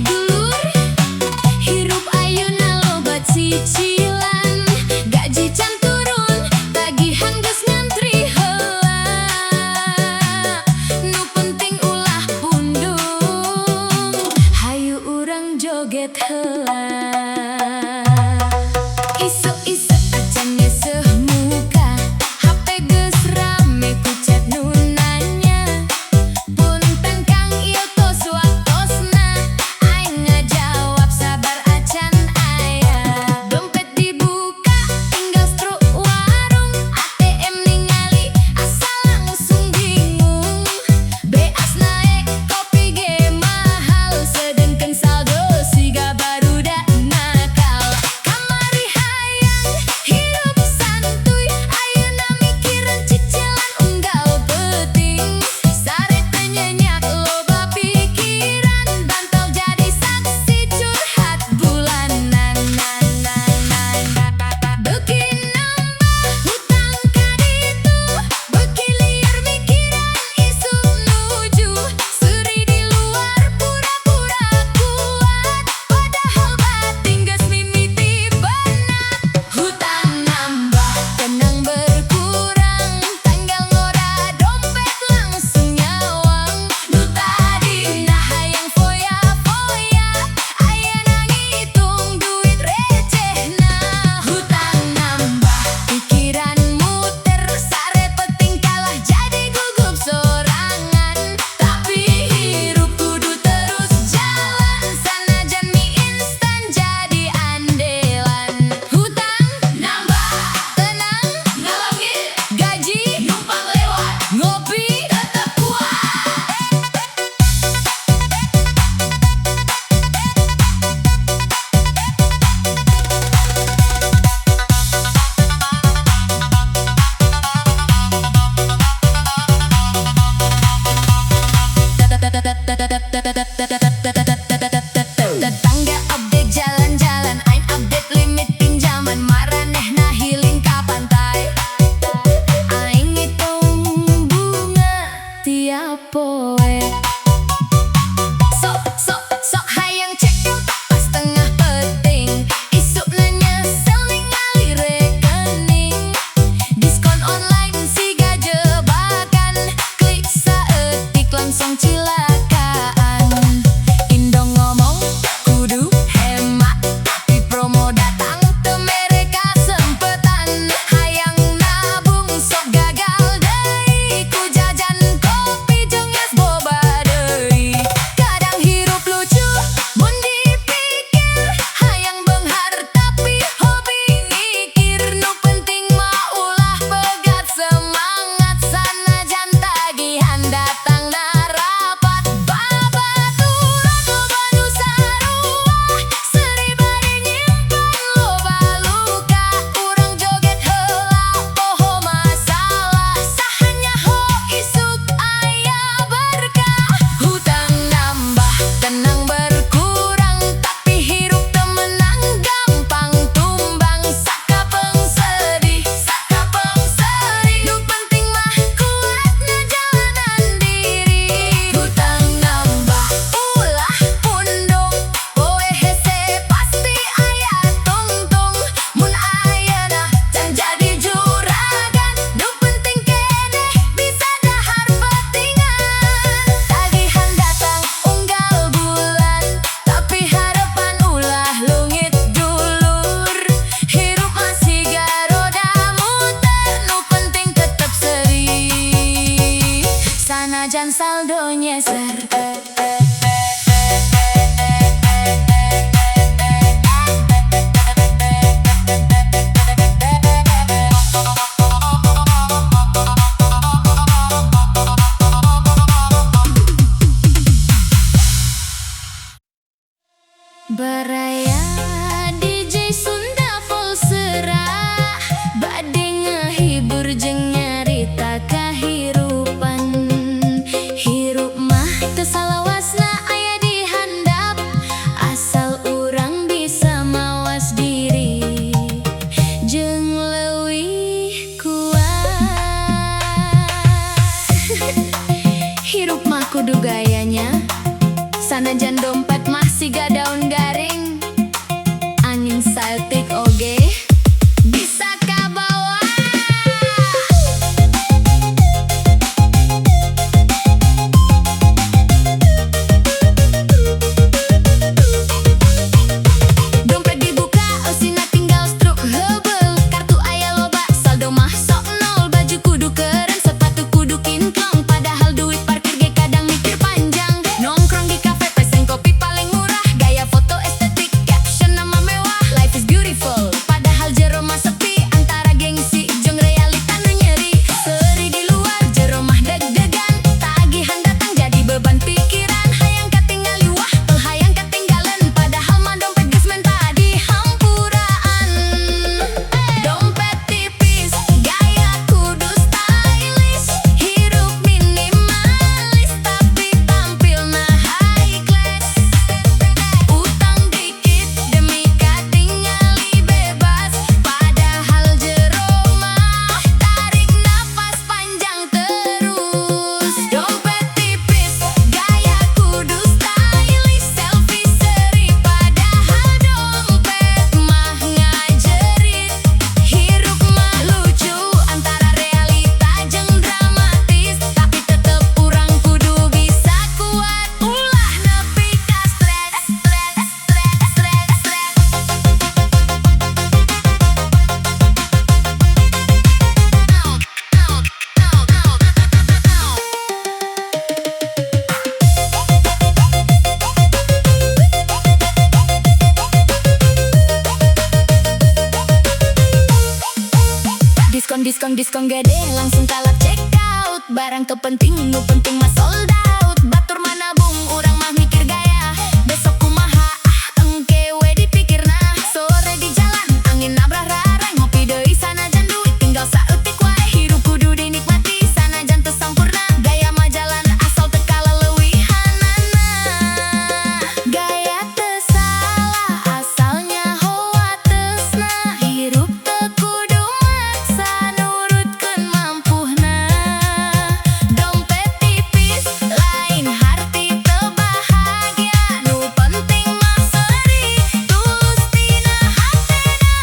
dulur, hirup ayeuna loba cicilan, gaji can turun, tagihan geus ngantri heula. Nu penting ulah pundung, hayu urang joget heula. Isuk-isuk acan ngeseuh muka, HP geus rame ku chat nu nanya. Punten Kang ieu tos waktosna, aing ngajawab sabar acan aya. Dompet dibuka tinggal struk warung, ATM ningali asa langsung bingung. Beas naek kopi ge mahal, sedengkeun saldo siga barudak nakal. Kamari hayang hirup santuy, ayeuna mikiran cicilan unggal peuting. Sare teu nyenyak loba pikiran, bantau jadi saksi curhat bulanan. Beuki nambah hutang ka ditu, beuki liar mikiran isuk nuju. Seuri di luar pura-pura kuat, padahal batin geus mimiti beunat. Hutang nambah tenang berkurang, tanggal ngora dompet langsung nyawang. Nu tadina hayang foya-foya, ayeuna ngitung duit recehna. Hutang nambah pikiran muter, sare penting kalah jadi gugup sorangan. Tapi hirup kudu terus jalan, sanajan mie instan jadi andelan. Hutang nambah tenang ngalangit, gaji numpang lewat, ngopi tetep kuat. Tetangga update jalan-jalan, aing update limit pinjaman, maranehna healing ka pantai. Aing ngitung bunga tiap poe. Sok hayang cek dompet pas tengah peting, isukna nyesel ningali rekening. Diskon online siga jebakan, klik saeutik langsung cilakaan. Indong ngomong kudu hemat, tapi promo datang teu mere kasempetan. Hayang nabung sok gagal deui, ku jajan kopi jeung es boba deui. Kadang hirup lucu mun dipikir, hayang beunghar tapi hobi ngikir. Nu penting mah ulah pegat semangat, sanajan tagihan datang narapat. Babaturan loba nu sarua, seuri bari nyimpen loba luka. Urang joget heula poho masalah, sahanyaho isuk aya berkah. Hutang nambah tenang berkurang, tapi hirup teu meunang gampang tumbang. Sakapeung sedih, nu penting mah kuat ngajalanan diri. Hutang nambah ulah pundung, poe hese pasti aya tungtung. Mun ayeuna can jadi juragan, nu penting keneh bisa dahar petingan. Tagihan datang unggal bulan, tapi harapan ulah leungit dulur. Hirup masih garoda muter, nu penting tetep seuri, sanajan saldo nyeser. Baraya DJ Sunda Volsera, bade ngehibur jeung nyarita kahirupan. Hirup mah teu salawasna aya di handap, asal urang bisa mawas diri jeung leuwih kuat. Hirup mah kudu gayanya, sanajan dompet masih diskon gede langsung kalap check out. Barang kepenting nu penting mah sold out. Batur manabung urang mah mikir gaya. Besok kumaha engke we dipikirna. Sore di jalan angin nabrah rarang. Ngopi deui sanajan duit tinggal saeutik wae. Hirup kudu dinikmati sanajan teu sampurna. Gaya mah jalan asal teu kaleuwihanana. Gaya teu salah asalnya hoa teusna. Hirup teu kudu maksa nurutkeun mampuhna. Dompet tipis lain harti teu bahagia. Nu penting mah seuri tulus tina hatena.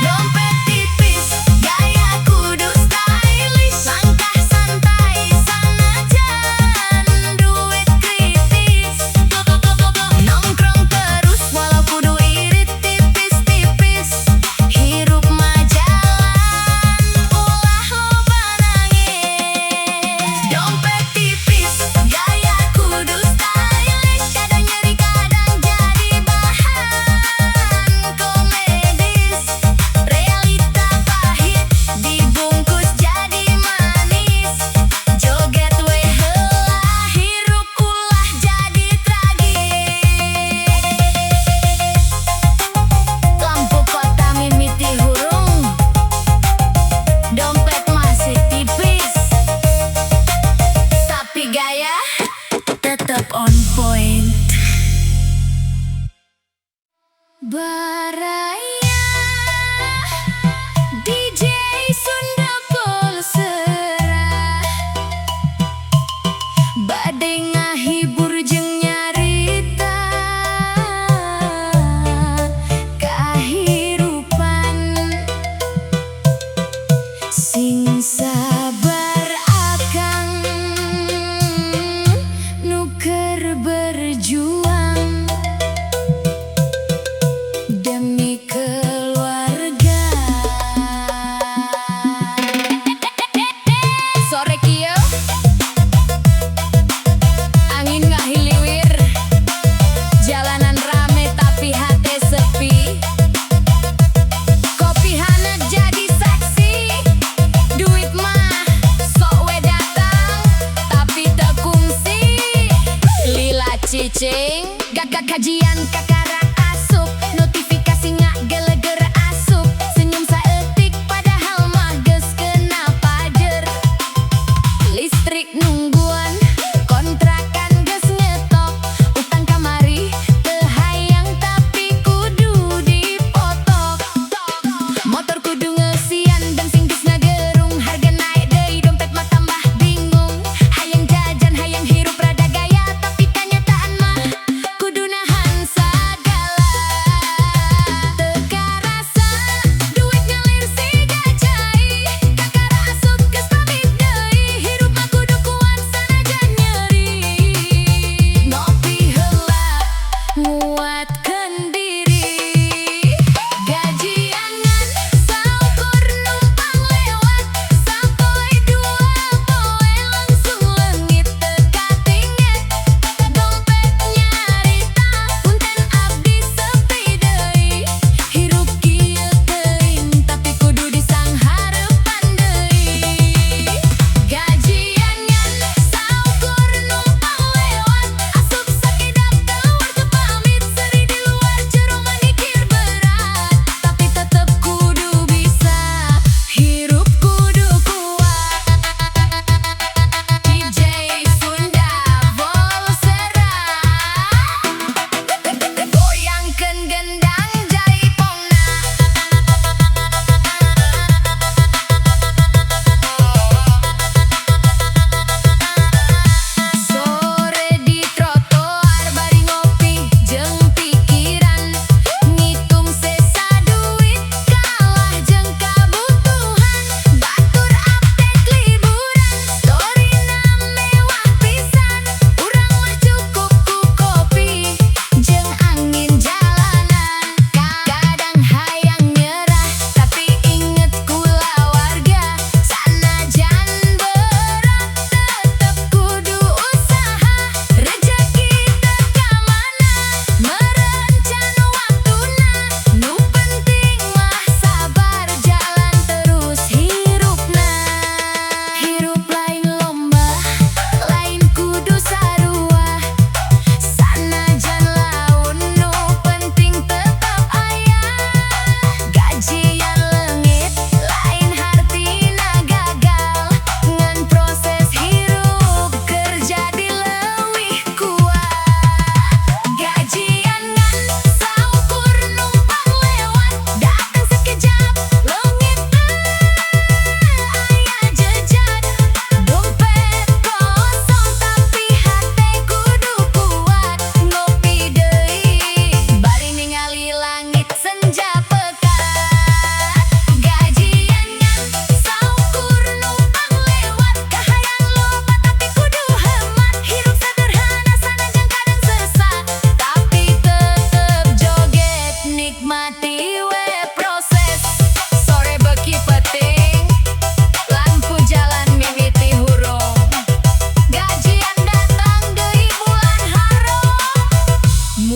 Dompet tipis gaya kudu stylish. Langkah santai sanajan duit kritis. Nongkrong terus walau kudu irit tipis-tipis. Hirup mah jalan ulah loba nangis. Dompet tipis gaya kudu stylish. Kadang nyeri kadang jadi bahan komedis. Realita pahit dibungkus jadi manis. Joget we heula hirup ulah jadi tragis. Lampu kota mimiti hurung. Dompet masih tipis. Tapi gaya tetap on point. Baraya DJ Sunda Polsera. Bade ngahibur jeung nyarita kahirupan. Sing sabar akang nuker berjuang demi keluarga. Sore kieu angin ngahiliwir. Jalanan rame tapi hate sepi. Kopi hangat jadi seksi. Duit mah sok we datang tapi teu kungsi. Lila cicing gagak kajian kakarak asup. Notifikasi ngageleger asup. Senyum saeutik padahal mah geus kena pajer. Listrik nungguan kontrakan geus nyetok. Utang kamari teu hayang tapi kudu dipotok. Motor kudu ngeusian bensin geus ngagerung. Harga naik deui dompet mah tambah bingung. Hayang jajan hayang hirup rada gaya. Tapi kenyataan mah kudu nahan sagala. Teu karasa duit ngalir siga cai. Kakara asup geus pamit deui. Hirup mah kudu kuat sanajan nyeri. Ngopi heula nguatkeun diri. Gajiangan saukur numpang lewat. Sapoe dua poe langsung leungit teu katinget. Dompet nyarita punten abdi sepi deui. Hirup kieu teuing tapi kudu disanghareupan deui. Gajiangan saukur numpang lewat. Asup sakedap keluar teu pamit.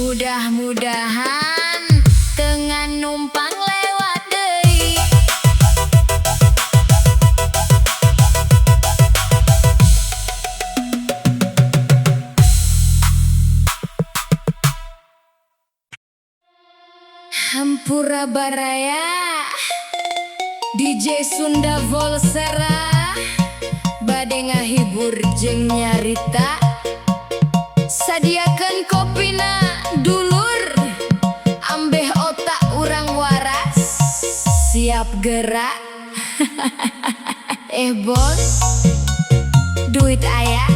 Mudah-mudahan tengah numpang lewat deui. Hampura baraya DJ Sunda Volsera bade ngahibur jeung nyarita. Sadiakeun kopina dulur, ambeh otak urang waras, siap gerak. Bos, duit aya,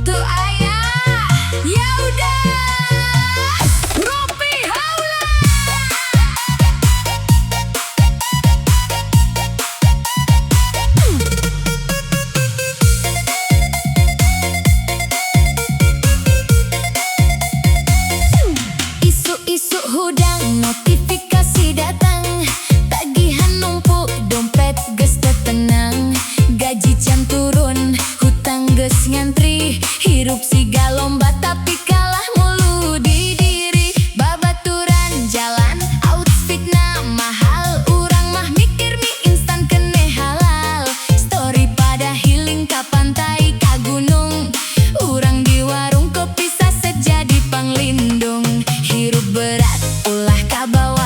tuh aya, ya udah, ngopi haula. Isu-isu hudang, notifikasi datang, tagihan numpuk, dompet geus teu tenang. Gaji can turun, hutang geus ngantri, hirup siga lomba tapi kalah mulu di diri. Babaturan jalan, outfitna mahal, urang mah mikir mie instan keneh halal. Story pada healing ka pantai ka gunung, urang di warung kopi saset jadi panglindung. Hirup berat, ulah ka bawah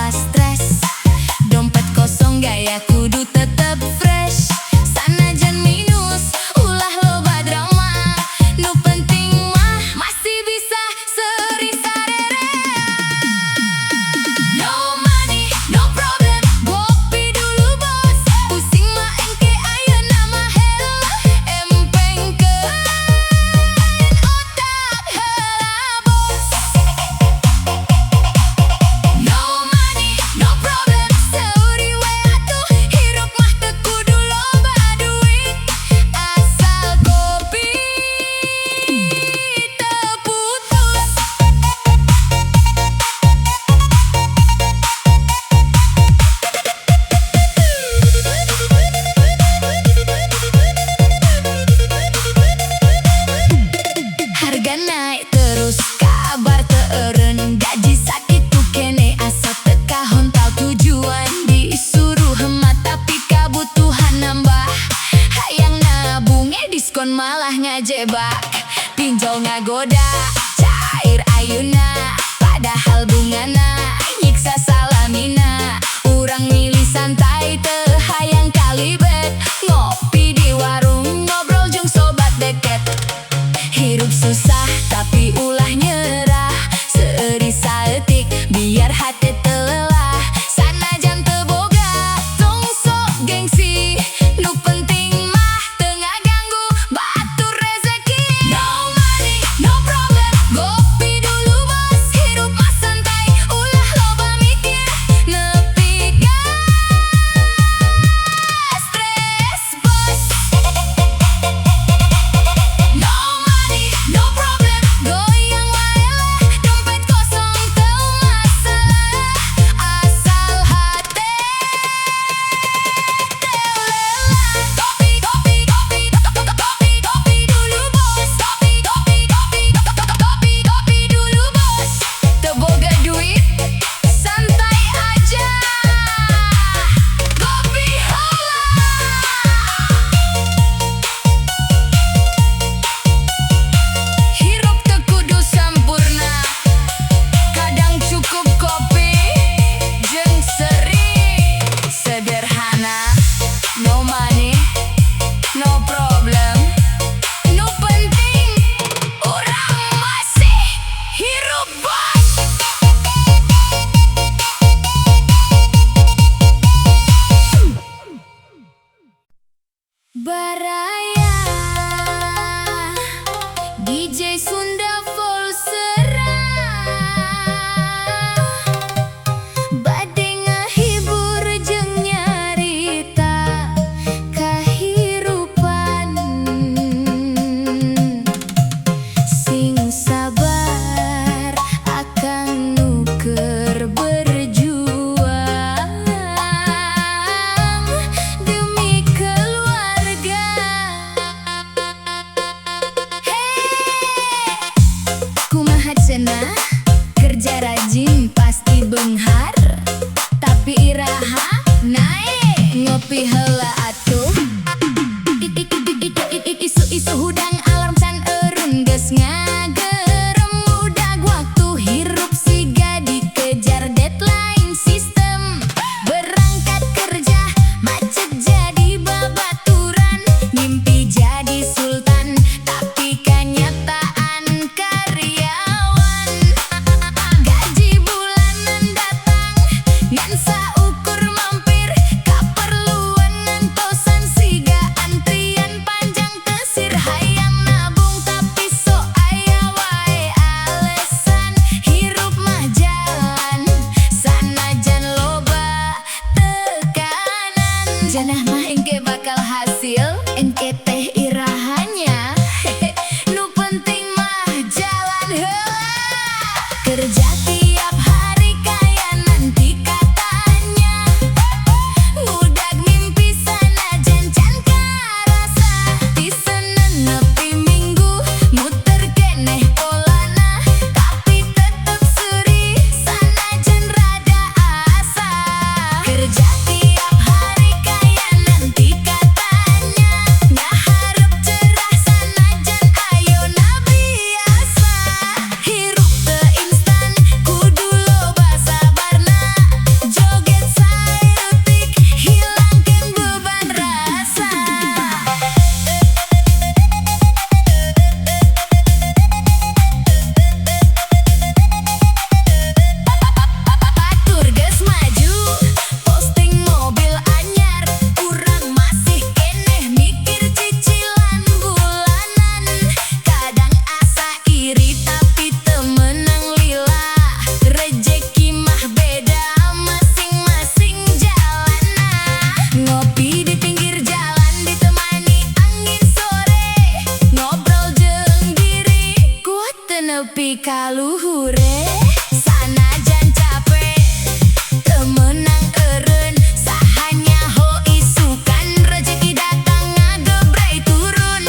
kerja rajin pasti benghar, tapi iraha naik ngopi heula atuh. Isu-isu hudang alarm can eurun geus ngagerem udag waktu hirup siga dikejar deadline sistem. Berangkat kerja macet jadi babaturan, ngimpi jadi sultan tapi kenyataan karyawan. Gaji bulanan datang ngan saukur mampir, kaperluan ngantosan siga antrian panjang kesir hayang nabung tapi sok aya wae alesan. Hirup mah jalan sanajan loba tekanan, janah mah engke bakal hasil engke teh irahanya. Nu penting mah jalan heula. Kerja tiap hari kaya nanti katanya, ngudag mimpi sanajan can karasa. Ti Senin nepi Minggu muter keneh polana, tapi tetep seuri sanajan rada asa. Kerja tiap hari kaya nanti katanya, ngaharep cerah sanajan ayeuna biasa. Hirup teu instan kudu loba sabarna, joget saeutik hilangkeun beban rasa. Batur geus maju posting mobil anyar, urang masih keneh mikir cicilan bulanan. Kadang asa iri tapi teu meunang lila, rejeki mah beda masing-masing jalana. Ngopi di pinggir jalan ditemani angin sore, ngobrol jeung diri kuat teu nepi ka luhure. Sanajan capek teu meunang eureun, sahanya ho isukan rejeki datang ngagebray turun.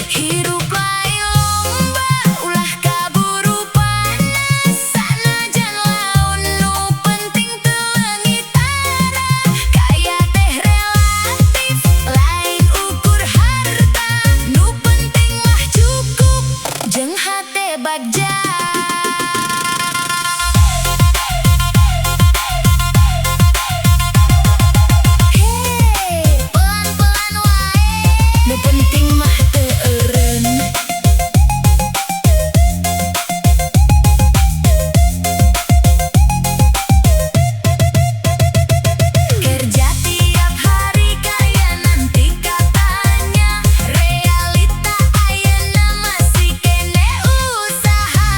Hirup lain lomba ulah kaburu panas, sanajan laun nu penting teu leungit arah. Kaya teh relatif lain ukur harta, nu penting mah cukup jeung hate bagja. Hey, pelan-pelan wae, nu penting mah teu eureun. Kerja tiap hari kaya nanti katanya, realita ayeuna masih keneh usaha.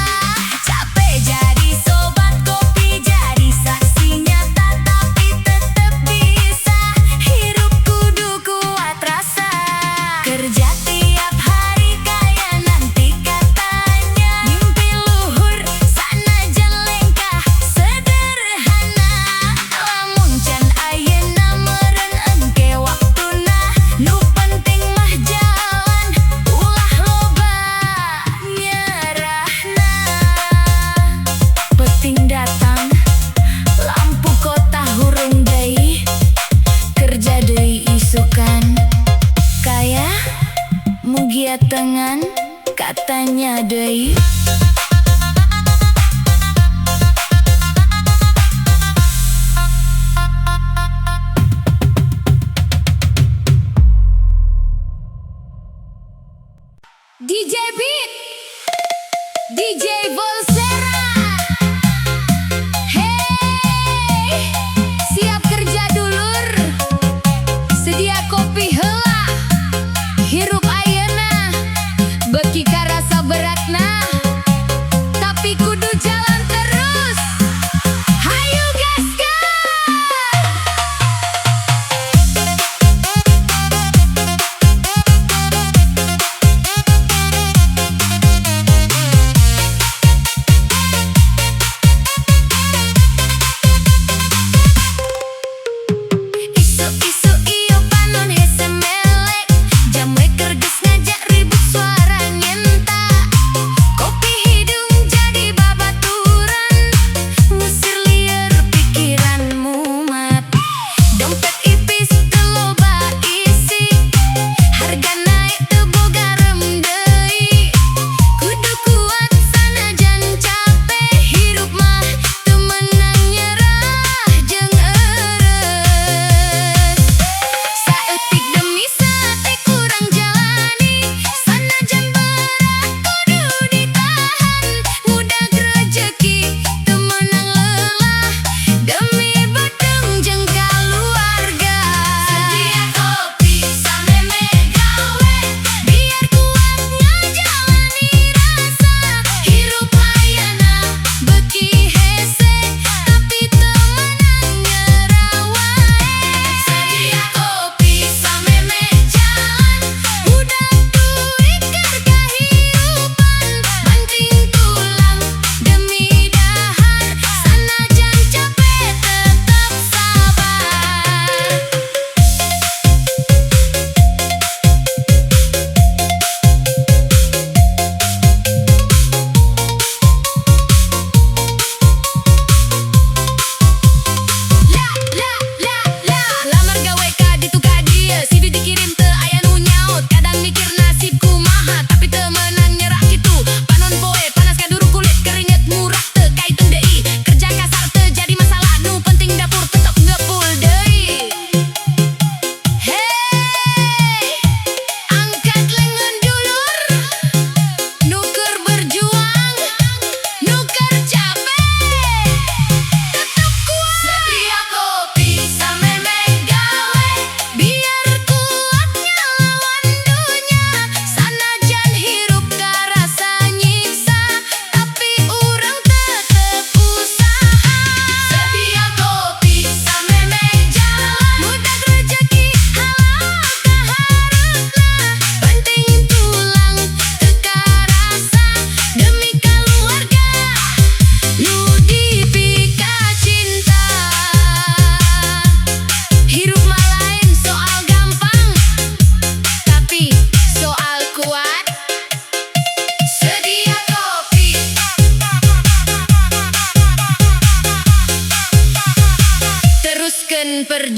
Capek jadi sobat kopi, jadi saksi nyata tapi tetep bisa. Hirup kudu kuat rasa. Kerja tiap hari kaya nanti katanya, mimpi luhur sanajan lengkah sederhana. Lamun can ayeuna meureun engke waktuna, nu penting mah jalan ulah loba nyerahna. Peting datang lampu kota hurung deui, kerja deui isukan. Kaya mugia tengan katanya deui. DJ Beat, DJ Volsera. Hey, siap kerja dulur, sedia kopi heula. Hirup ayeuna beki ka rasa beratna,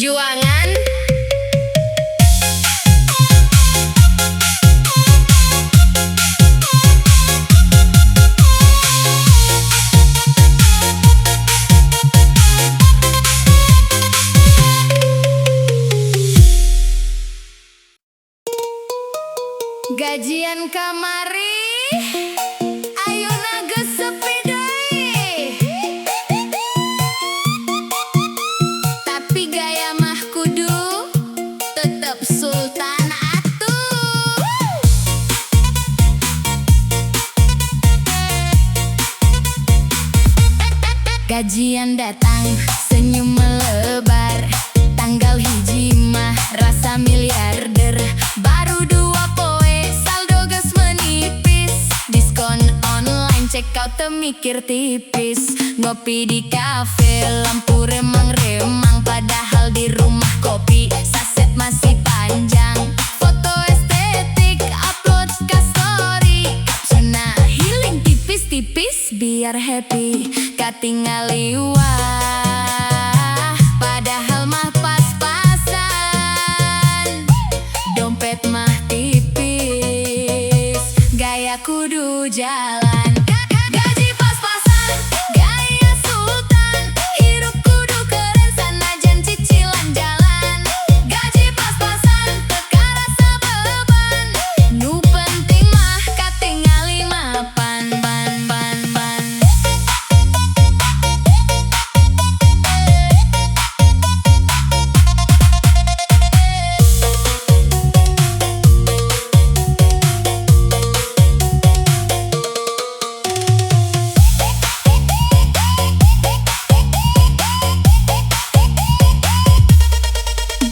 perjuangan. Gajian kamari ayeuna geus sepi deui. Tapi gaya mah kudu tetep sultan atuh. Gajian datang senyum melebar, tanggal hiji mah rasa miliarder. Baru 2 poe saldo geus menipis, diskon online check out teu mikir tipis. Ngopi di kafe lampu remang-remang, padahal di rumah kopi saset masih panjang. Foto estetik upload ka story, captionna healing tipis-tipis biar happy. Katingali wah, padahal mah pas-pasan. Dompet mah tipis, gaya kudu jalan. Gaji pas-pasan, gaya sultan, hirup kudu keren sanajan cicilan jalan. Gaji pas-pasan, teu karasa beban, nu penting mah katingali mapan.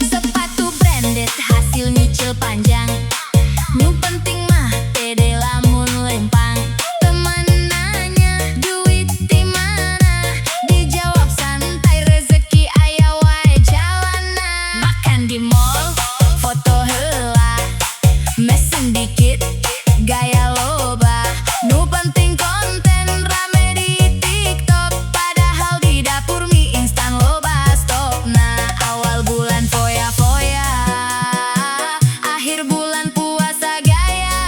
Sepatu branded hasil nyicil panjang, nu penting mah pede lamun lempang. Teman nanya duit di mana, dijawab santai rezeki aya wae jalana. Makan di mall, foto heula, mesen dikit, gaya loba. Nu penting konten rame di TikTok, padahal di dapur mie instan loba stokna. Awal bulan foya-foya, akhir bulan puasa gaya.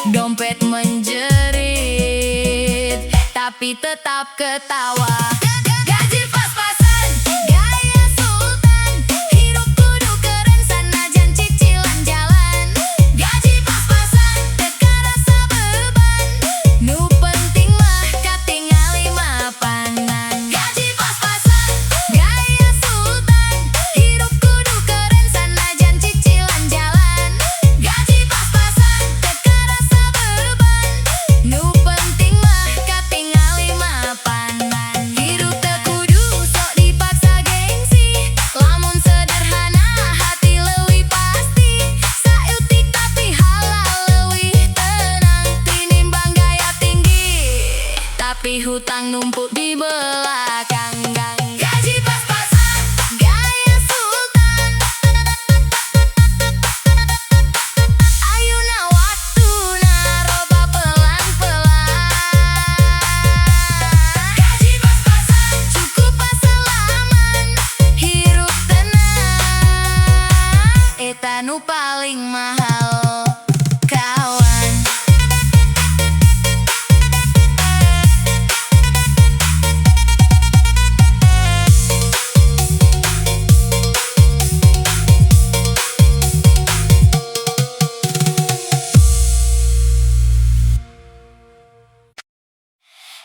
Dompet menjerit, tapi tetap ketawa. Gaji pas-pasan, gaya sultan, hirup kudu keren sanajan cicilan jalan. Gaji pas-pasan, teu karasa beban, nu penting mah katingali mapanan. Gaji pas-pasan, gaya sultan, hirup kudu keren sanajan cicilan jalan. Gaji pas-pasan, teu karasa beban, nu penting mah katingali mapanan. Hirup teu kudu sok dipaksa gengsi, lamun sederhana hati leuwih pasti. Saeutik tapi halal leuwih tenang, tinimbang gaya tinggi tapi hutang numpuk di belakang. Gaji pas-pasan, gaya sultan, ayeuna waktuna roba pelan-pelan. Gaji pas-pasan, cukup pasalaman, hirup tenang, eta nu paling mahal kawan.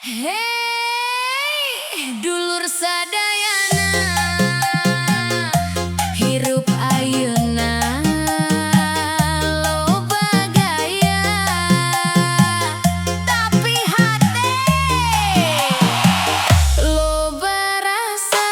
Hey, dulur sadayana, hirup ayeuna loba gaya, tapi hate loba rasa.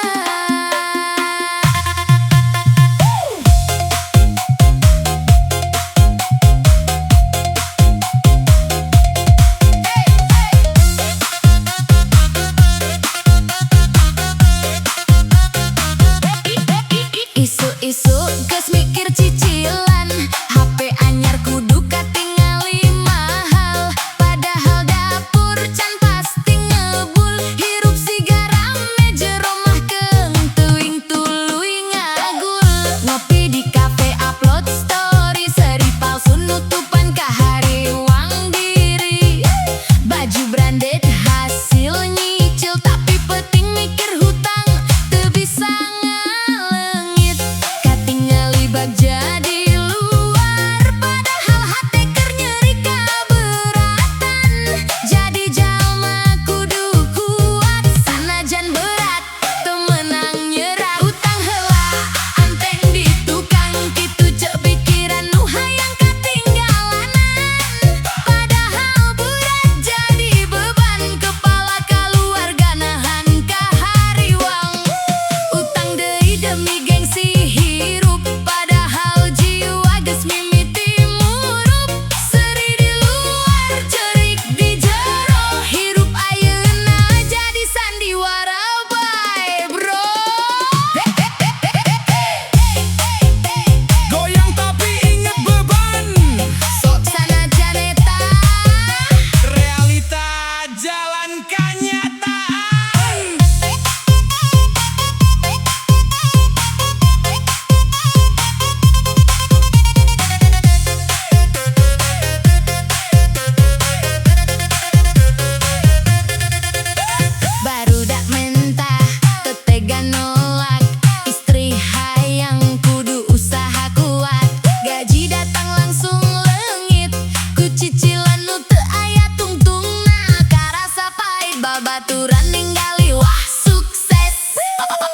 babaturan ningali wah sukses.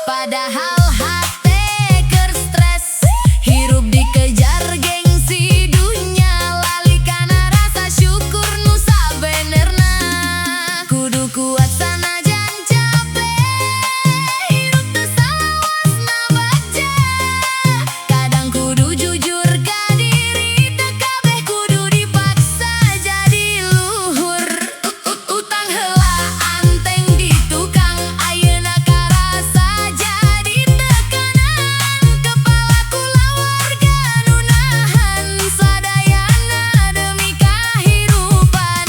Padahal hate keur stres, hirup dikejar gengsi dunya, lali kana rasa syukur nu sabenerna. Kudu kuat sanajan capek, hirup teu salawasna bagja. Kadang kudu jujur ka diri, teu kabeh kudu dipaksa jadi luhur. Utang heula anteng di tukang, ayeuna karasa jadi tekanan. Kepala kula warga nu nahan sadayana demi kahirupan.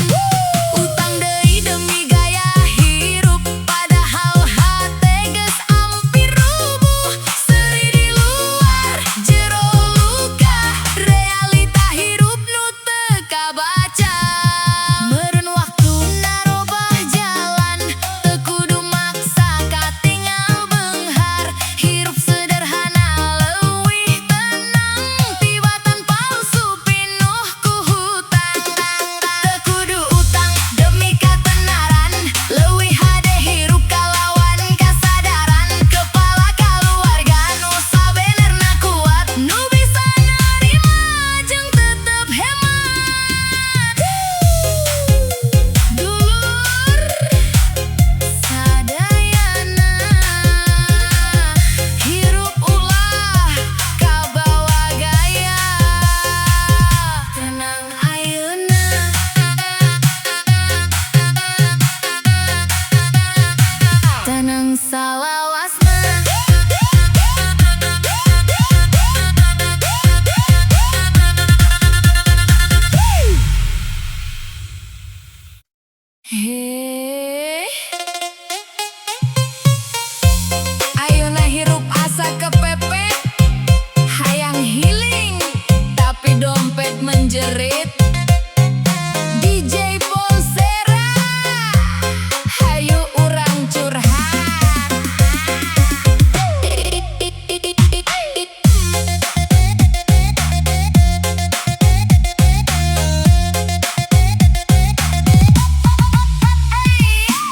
Utang deui demi gaya hirup, padahal hate geus ampir rubuh. Seuri di luar, jero luka, realita hirup nu teu kabaca. Meureun waktuna robah jalan, teu kudu maksa katingal beunghar. Hirup sederhana leuwih tenang, tibatan palsu pinuh ku hutang. Teu kudu utang demi katenaran, leuwih hade hirup kalawan kasadaran. Kepala kaluarga nu sabenerna kuat, nu bisa narima jeung tetep hemat. Dulur sadayana, hirup ulah kabawa gaya. Tenang ayeuna, tenang salawasna. Ayeuna hirup asa kepepet, hayang healing tapi dompet menjerit. DJ Ponsera, hayu urang curhat.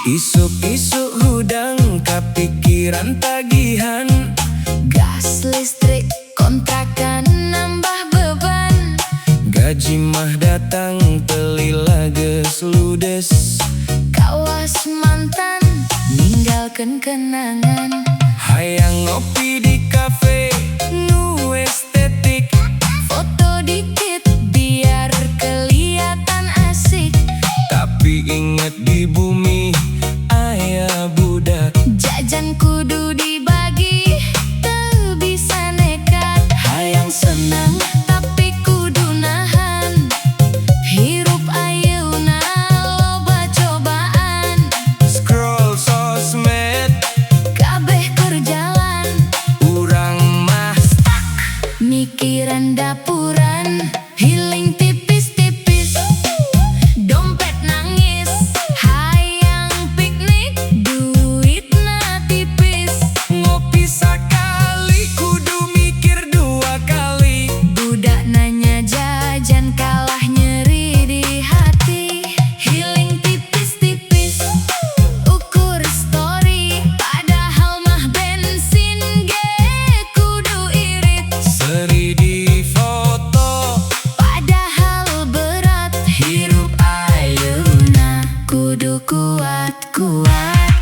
Isuk-isuk hudang kapikiran tagihan, Gas listrik kontrakan nambah beban. gaji mah datang telila geus ludes. Kawas mantan ninggalkeun kenangan. Hayang ngopi di kafe nu estetik, Foto dikit biar kelihatan asik. tapi inget di bumi aya budak. Jajan kudu dibagi, teu bisa nekat. Hayang senang tapi kudu nahan. Hirup ayeuna loba cobaan, Scroll sosmed, kabeh keur jalan. urang mah stuck. Mikiran dapuran, healing tipis-tipis. Dompet nangis, hayang piknik, duitna tipis. Ngopi sakali kudu mikir dua kali. Budak nanya jajan kalah nyeri di hati. Healing tipis-tipis, ukur story, padahal mah bensin ge kudu irit. Seri di foto, Padahal berat, hirup ayeuna kudu kuat-kuat.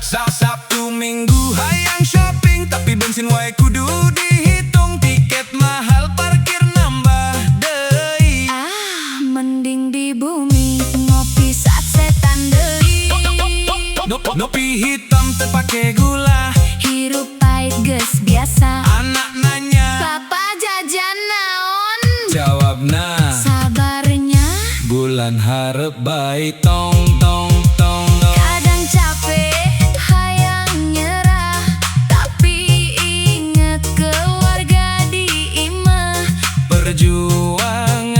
Sabtu Minggu hayang shopping, tapi bensin wae kudu dihitung. Tiket mahal, parkir nambah deui. Mending di bumi ngopi saat setan deui. Ngopi hitam teu pake gula. Hirup pahit geus biasa. Anak nanya, Papa jajan naon? jawabna Sabarnya, bulan hareup bae tong tong tong tong. kadang capek, hayang nyerah, tapi inget keluarga di imah. Perjuangan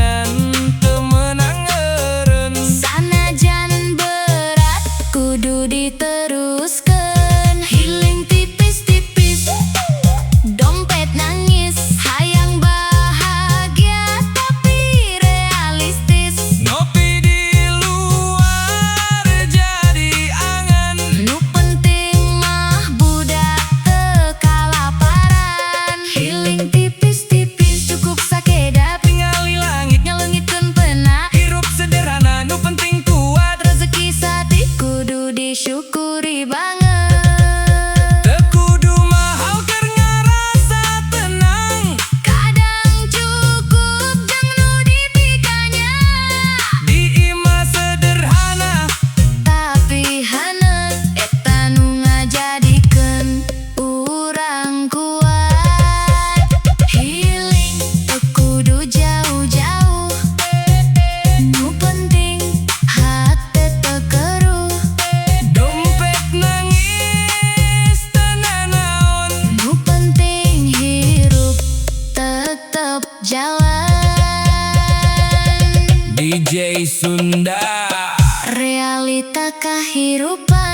DJ Sunda. Realita kehidupan